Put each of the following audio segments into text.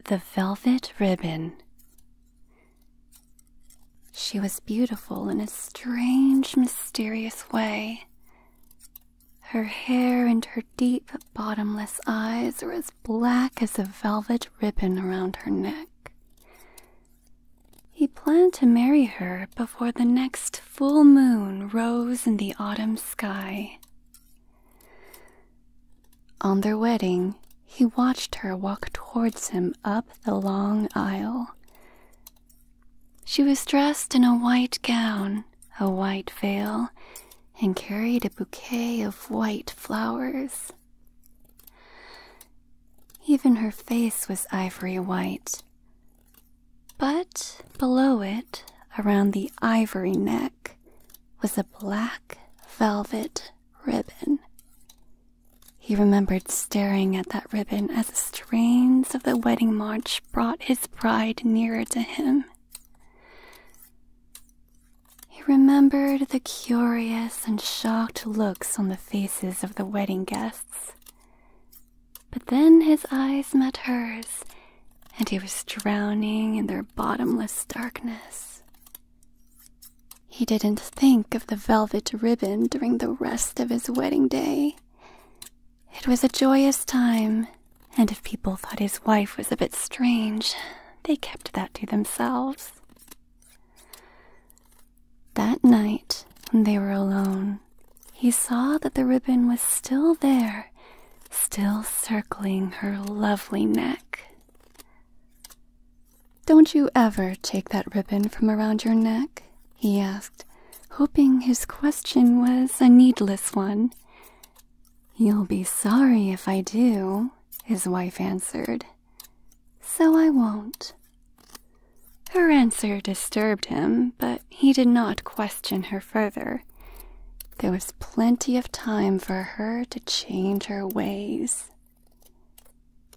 The velvet ribbon. She was beautiful in a strange, mysterious way. Her hair and her deep, bottomless eyes were as black as a velvet ribbon around her neck. He planned to marry her before the next full moon rose in the autumn sky. On their wedding, he watched her walk towards him up the long aisle. She was dressed in a white gown, a white veil, and carried a bouquet of white flowers. Even her face was ivory white, but below it, around the ivory neck, was a black velvet ribbon. He remembered staring at that ribbon as the strains of the wedding march brought his bride nearer to him. He remembered the curious and shocked looks on the faces of the wedding guests. But then his eyes met hers, and he was drowning in their bottomless darkness. He didn't think of the velvet ribbon during the rest of his wedding day. It was a joyous time, and if people thought his wife was a bit strange, they kept that to themselves. That night, when they were alone, he saw that the ribbon was still there, still circling her lovely neck. "Don't you ever take that ribbon from around your neck?" he asked, hoping his question was a needless one. "You'll be sorry if I do," his wife answered. "So I won't." Her answer disturbed him, but he did not question her further. There was plenty of time for her to change her ways.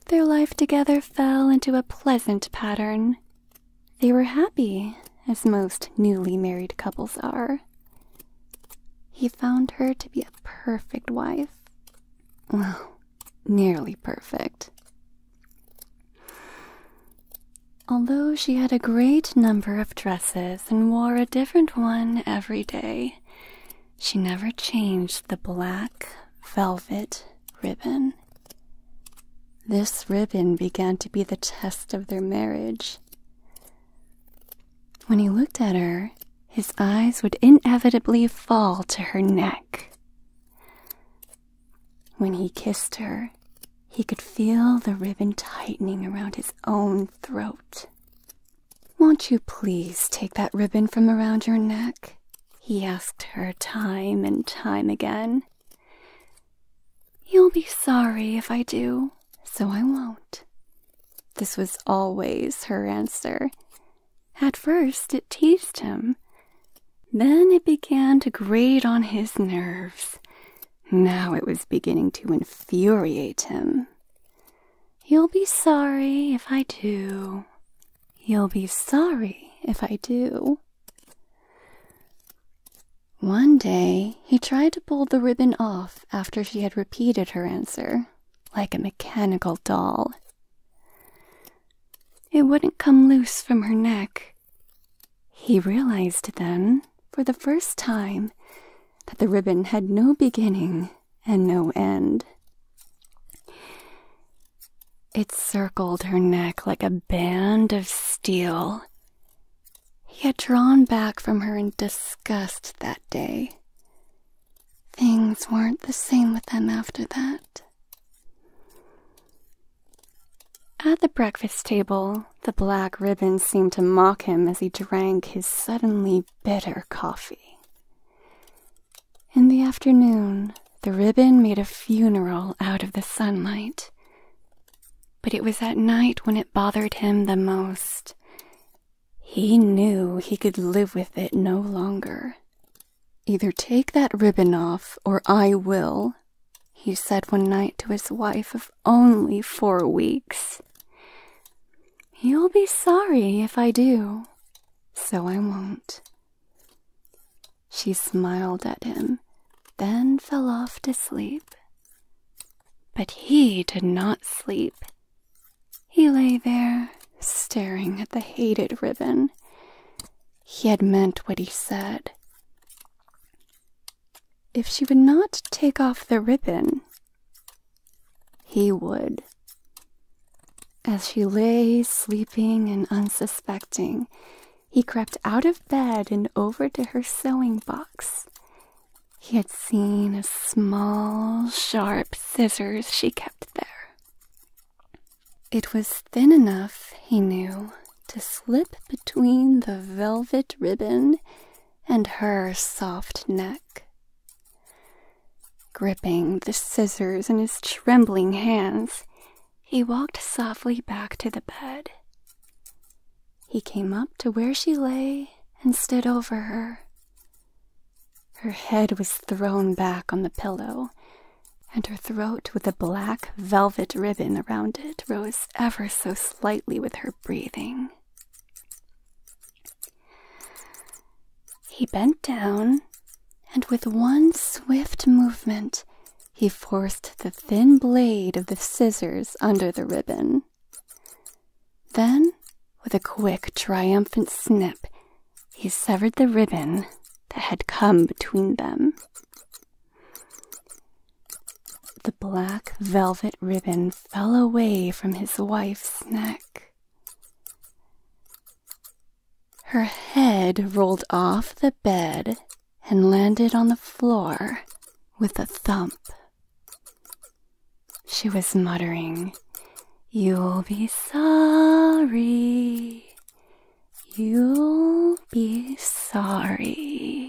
Their life together fell into a pleasant pattern. They were happy, as most newly married couples are. He found her to be a perfect wife. Well, nearly perfect. Although she had a great number of dresses and wore a different one every day, she never changed the black velvet ribbon. This ribbon began to be the test of their marriage. When he looked at her, his eyes would inevitably fall to her neck. When he kissed her, he could feel the ribbon tightening around his own throat. "Won't you please take that ribbon from around your neck?" he asked her time and time again. "You'll be sorry if I do, so I won't." This was always her answer. At first it teased him. Then it began to grate on his nerves. Now it was beginning to infuriate him. "You'll be sorry if I do. You'll be sorry if I do." One day, he tried to pull the ribbon off after she had repeated her answer, like a mechanical doll. It wouldn't come loose from her neck. He realized then, for the first time, that the ribbon had no beginning and no end. It circled her neck like a band of steel. He had drawn back from her in disgust that day. Things weren't the same with them after that. At the breakfast table, the black ribbon seemed to mock him as he drank his suddenly bitter coffee. In the afternoon, the ribbon made a funeral out of the sunlight. But it was at night when it bothered him the most. He knew he could live with it no longer. "Either take that ribbon off, or I will," he said one night to his wife of only 4 weeks. "You'll be sorry if I do, so I won't." She smiled at him, then fell off to sleep. But he did not sleep. He He lay there, staring at the hated ribbon. He had meant what he said. If she would not take off the ribbon, he would. As she lay sleeping and unsuspecting, he crept out of bed and over to her sewing box. He had seen a small, sharp scissors she kept there. It was thin enough, he knew, to slip between the velvet ribbon and her soft neck. Gripping the scissors in his trembling hands, he walked softly back to the bed. He came up to where she lay and stood over her. Her head was thrown back on the pillow, and her throat with a black velvet ribbon around it rose ever so slightly with her breathing. He bent down, and with one swift movement, he forced the thin blade of the scissors under the ribbon. Then, with a quick, triumphant snip, he severed the ribbon that had come between them. The black velvet ribbon fell away from his wife's neck. Her head rolled off the bed and landed on the floor with a thump. She was muttering, "You'll be sorry. You'll be sorry."